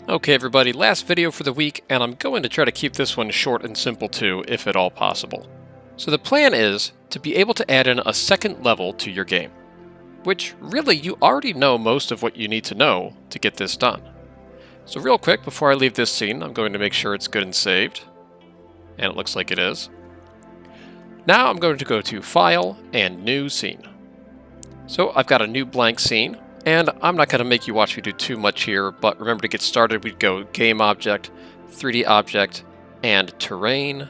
Okay everybody, last video for the week, and I'm going to try to keep this one short and simple too, if at all possible. So the plan is to be able to add in a second level to your game, which really you already know most of what you need to know to get this done. So real quick, before I leave this scene, I'm going to make sure it's good and saved, and it looks like it is. Now I'm going to go to File and New Scene. So I've got a new blank scene. And I'm not going to make you watch me do too much here, but remember to get started, we'd go Game Object, 3D Object, and Terrain.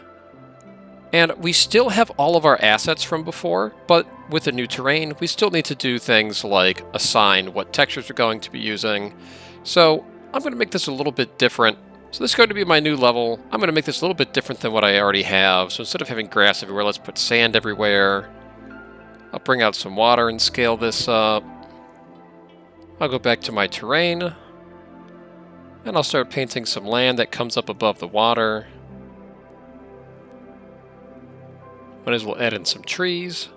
And we still have all of our assets from before, but with the new terrain, we still need to do things like assign what textures we're going to be using. So I'm going to make this a little bit different. So this is going to be my new level. I'm going to make this a little bit different than what I already have. So instead of having grass everywhere, let's put sand everywhere. I'll bring out some water and scale this up. I'll go back to my terrain, and I'll start painting some land that comes up above the water. Might as well add in some trees.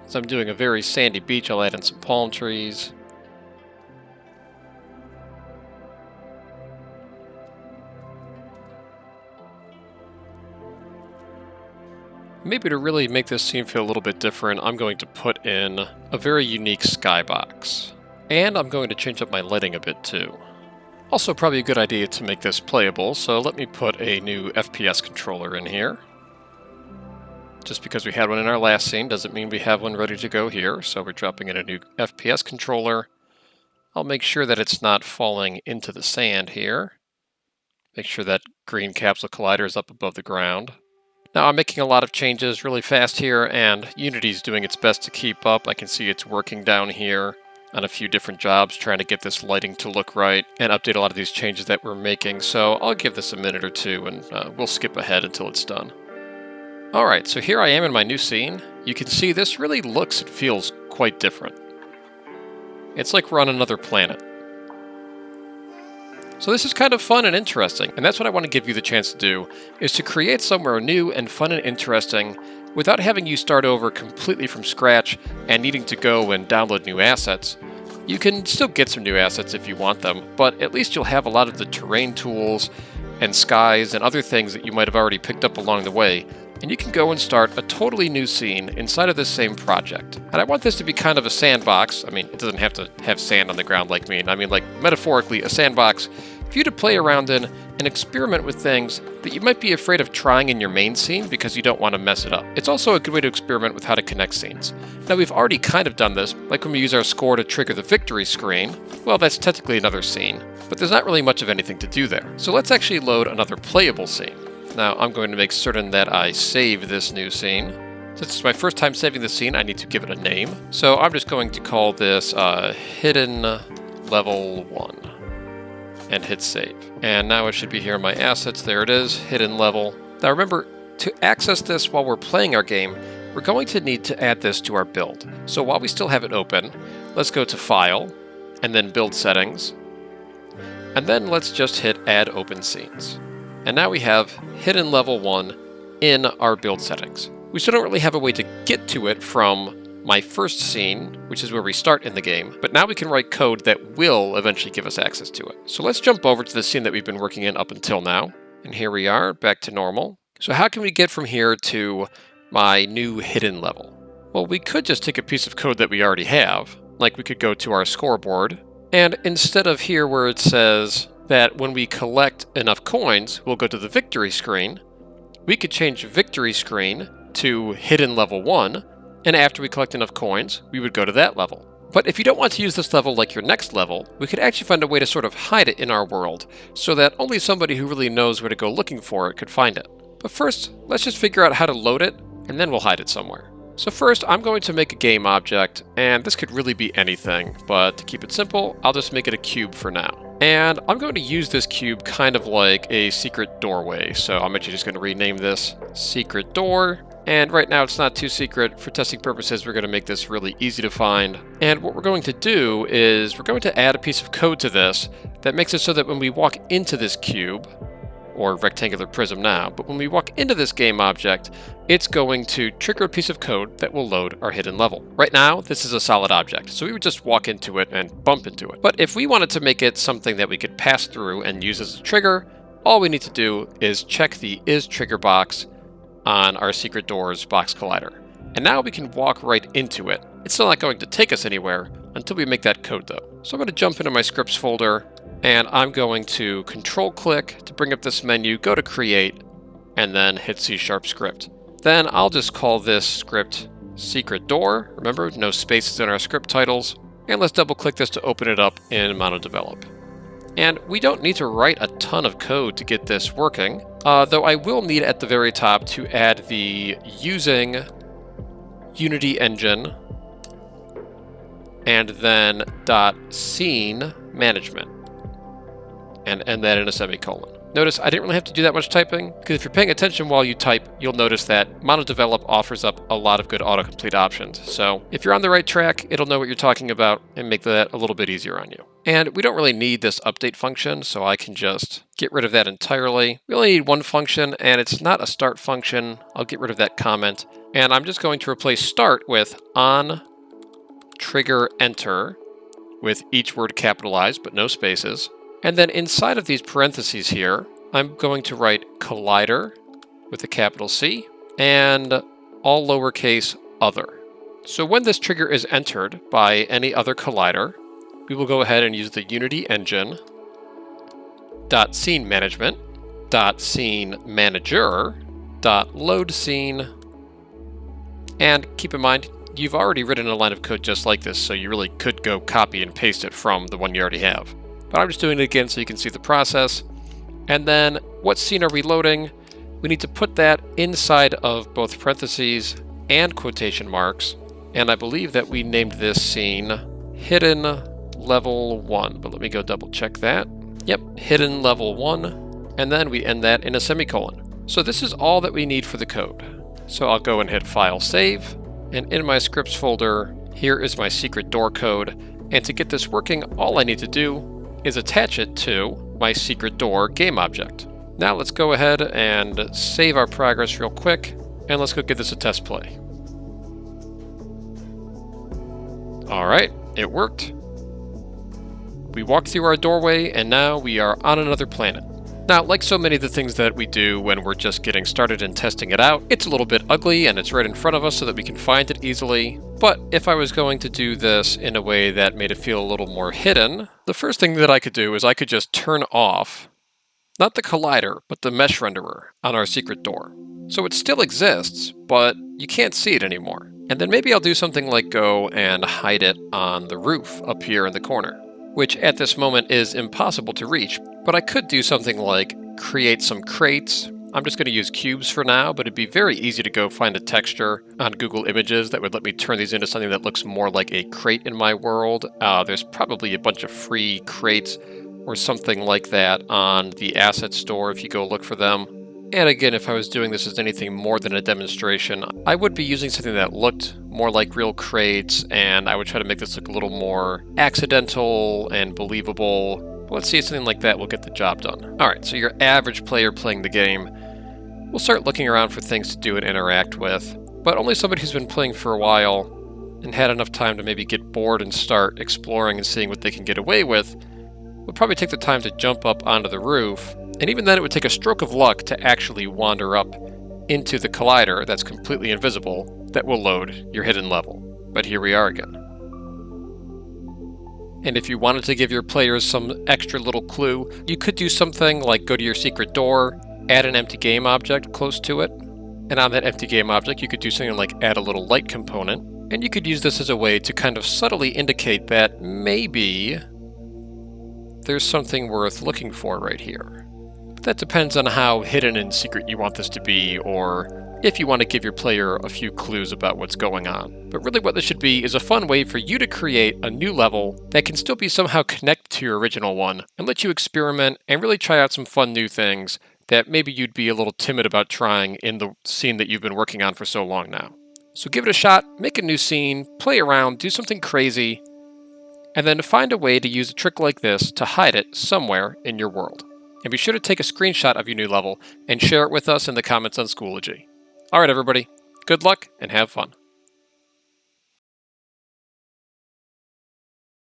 Since I'm doing a very sandy beach, I'll add in some palm trees. Maybe to really make this scene feel a little bit different, I'm going to put in a very unique skybox. And I'm going to change up my lighting a bit too. Also probably a good idea to make this playable, so let me put a new FPS controller in here. Just because we had one in our last scene doesn't mean we have one ready to go here, so we're dropping in a new FPS controller. I'll make sure that it's not falling into the sand here. Make sure that green capsule collider is up above the ground. Now I'm making a lot of changes really fast here, and Unity's doing its best to keep up. I can see it's working down here on a few different jobs trying to get this lighting to look right and update a lot of these changes that we're making. So I'll give this a minute or two and we'll skip ahead until it's done. Alright, so here I am in my new scene. You can see this really looks and feels quite different. It's like we're on another planet. So this is kind of fun and interesting, and that's what I want to give you the chance to do, is to create somewhere new and fun and interesting without having you start over completely from scratch and needing to go and download new assets. You can still get some new assets if you want them, but at least you'll have a lot of the terrain tools and skies and other things that you might have already picked up along the way, and you can go and start a totally new scene inside of this same project. And I want this to be kind of a sandbox. I mean, it doesn't have to have sand on the ground like me. I mean, like, metaphorically, a sandbox for you to play around in and experiment with things that you might be afraid of trying in your main scene because you don't want to mess it up. It's also a good way to experiment with how to connect scenes. Now, we've already kind of done this, like when we use our score to trigger the victory screen. Well, that's technically another scene, but there's not really much of anything to do there. So let's actually load another playable scene. Now, I'm going to make certain that I save this new scene. Since it's my first time saving the scene, I need to give it a name. So I'm just going to call this Hidden Level 1 and hit save. And now it should be here in my assets. There it is, Hidden Level. Now remember, to access this while we're playing our game, we're going to need to add this to our build. So while we still have it open, let's go to File, and then Build Settings. And then let's just hit Add Open Scenes. And now we have Hidden Level 1 in our build settings. We still don't really have a way to get to it from my first scene, which is where we start in the game, but now we can write code that will eventually give us access to it. So let's jump over to the scene that we've been working in up until now. And here we are, back to normal. So how can we get from here to my new hidden level? Well, we could just take a piece of code that we already have, like we could go to our scoreboard, and instead of here where it says that when we collect enough coins, we'll go to the victory screen, we could change victory screen to hidden level 1, and after we collect enough coins, we would go to that level. But if you don't want to use this level like your next level, we could actually find a way to sort of hide it in our world, so that only somebody who really knows where to go looking for it could find it. But first, let's just figure out how to load it, and then we'll hide it somewhere. So first, I'm going to make a game object, and this could really be anything, but to keep it simple, I'll just make it a cube for now. And I'm going to use this cube kind of like a secret doorway, so I'm actually just going to rename this Secret Door. And right now it's not too secret. For testing purposes, we're going to make this really easy to find. And what we're going to do is we're going to add a piece of code to this that makes it so that when we walk into this cube, or rectangular prism now, but when we walk into this game object, it's going to trigger a piece of code that will load our hidden level. Right now, this is a solid object, so we would just walk into it and bump into it. But if we wanted to make it something that we could pass through and use as a trigger, all we need to do is check the is trigger box on our secret doors box collider. And now we can walk right into it. It's still not going to take us anywhere until we make that code though. So I'm going to jump into my scripts folder, and I'm going to control click to bring up this menu, go to create, and then hit C# script. Then I'll just call this script secret door. Remember, no spaces in our script titles. And let's double click this to open it up in MonoDevelop. And we don't need to write a ton of code to get this working, though I will need at the very top to add the using Unity engine and then .scene management and end that in a semicolon. Notice I didn't really have to do that much typing, because if you're paying attention while you type, you'll notice that MonoDevelop offers up a lot of good autocomplete options. So if you're on the right track, it'll know what you're talking about and make that a little bit easier on you. And we don't really need this update function, so I can just get rid of that entirely. We only need one function, and it's not a start function. I'll get rid of that comment. And I'm just going to replace start with on trigger enter with each word capitalized, but no spaces. And then inside of these parentheses here, I'm going to write collider with a capital C and all lowercase other. So when this trigger is entered by any other collider, we will go ahead and use the Unity engine .scene management, .scene manager, .load scene, and keep in mind, you've already written a line of code just like this, so you really could go copy and paste it from the one you already have. But I'm just doing it again so you can see the process. And then what scene are we loading? We need to put that inside of both parentheses and quotation marks. And I believe that we named this scene Hidden Level 1. But let me go double check that. Yep, Hidden Level 1. And then we end that in a semicolon. So this is all that we need for the code. So I'll go and hit File, Save. And in my scripts folder, here is my secret door code. And to get this working, all I need to do is attach it to my secret door game object. Now let's go ahead and save our progress real quick, and let's go give this a test play. All right, it worked. We walked through our doorway, and now we are on another planet. Now, like so many of the things that we do when we're just getting started and testing it out, it's a little bit ugly and it's right in front of us so that we can find it easily. But if I was going to do this in a way that made it feel a little more hidden, the first thing that I could do is I could just turn off, not the collider, but the mesh renderer on our secret door. So it still exists, but you can't see it anymore. And then maybe I'll do something like go and hide it on the roof up here in the corner, which at this moment is impossible to reach. But I could do something like create some crates. I'm just going to use cubes for now, but it'd be very easy to go find a texture on Google Images that would let me turn these into something that looks more like a crate in my world. There's probably a bunch of free crates or something like that on the asset store if you go look for them. And again, if I was doing this as anything more than a demonstration, I would be using something that looked more like real crates, and I would try to make this look a little more accidental and believable. Let's see if something like that will get the job done. All right, so your average player playing the game will start looking around for things to do and interact with, but only somebody who's been playing for a while and had enough time to maybe get bored and start exploring and seeing what they can get away with would probably take the time to jump up onto the roof, and even then it would take a stroke of luck to actually wander up into the collider that's completely invisible that will load your hidden level. But here we are again. And if you wanted to give your players some extra little clue, you could do something like go to your secret door, add an empty game object close to it, and on that empty game object you could do something like add a little light component, and you could use this as a way to kind of subtly indicate that maybe there's something worth looking for right here. But that depends on how hidden and secret you want this to be, or if you want to give your player a few clues about what's going on. But really what this should be is a fun way for you to create a new level that can still be somehow connected to your original one and let you experiment and really try out some fun new things that maybe you'd be a little timid about trying in the scene that you've been working on for so long now. So give it a shot, make a new scene, play around, do something crazy, and then find a way to use a trick like this to hide it somewhere in your world. And be sure to take a screenshot of your new level and share it with us in the comments on Schoology. Alright everybody, good luck and have fun.